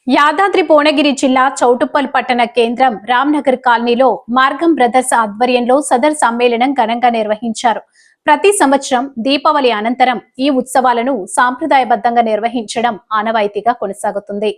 యాదాద్రి భువనగిరి జిల్లా చౌటుప్పల్ పట్టణ కేంద్రం రామ్నగర్ కాలనీలో మార్గం బ్రదర్స్ ఆధ్వర్యంలో సదర్ సమ్మేళనం ఘనంగా నిర్వహించారు. ప్రతి సంవత్సరం దీపావళి అనంతరం ఈ ఉత్సవాలను సాంప్రదాయబద్ధంగా నిర్వహించడం ఆనవాయితీగా కొనసాగుతుంది.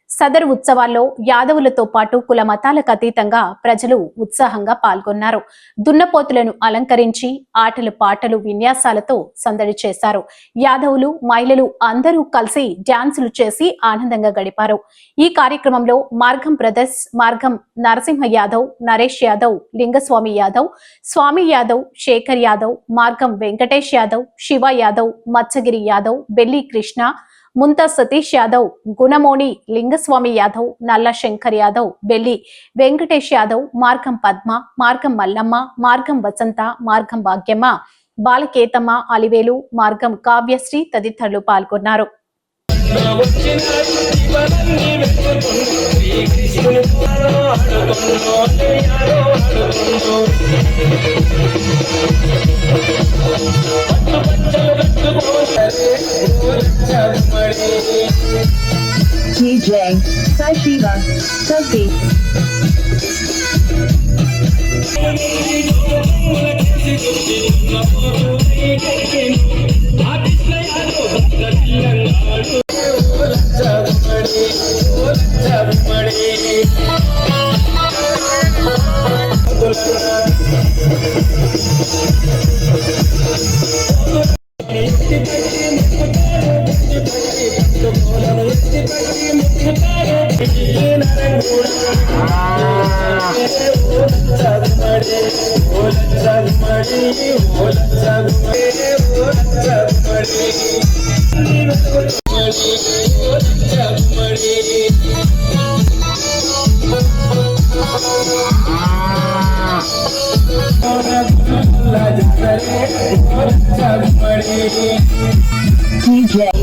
సదరు ఉత్సవాల్లో యాదవులతో పాటు కుల మతాలకు అతీతంగా ప్రజలు ఉత్సాహంగా పాల్గొన్నారు. దున్నపోతులను అలంకరించి ఆటలు పాటలు విన్యాసాలతో సందడి చేశారు. యాదవులు మహిళలు అందరూ కలిసి డ్యాన్సులు చేసి ఆనందంగా గడిపారు. ఈ కార్యక్రమంలో మార్గం బ్రదర్స్, మార్గం నరసింహ యాదవ్, నరేష్ యాదవ్, లింగస్వామి యాదవ్, స్వామి యాదవ్, శేఖర్ యాదవ్, మార్గం వెంకటేష్ యాదవ్, శివ యాదవ్, మత్స్యగిరి యాదవ్, బెల్లి కృష్ణ, ముంతా సతీష్ యాదవ్, గుణమోని, లింగస్వామి యాదవ్, నల్ల శంకర్ యాదవ్, బెల్లి వెంకటేష్ యాదవ్, మార్గం పద్మ, మార్గం మల్లమ్మ, మార్గం వసంత, మార్గం భాగ్యమ్మ, బాలకేతమ్మ, అలివేలు, మార్గం కావ్యశ్రీ తదితరులు పాల్గొన్నారు. DJ Sashiva Safi DJ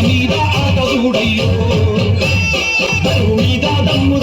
మీద ఆట చూడయ్యో మీద దమ్ము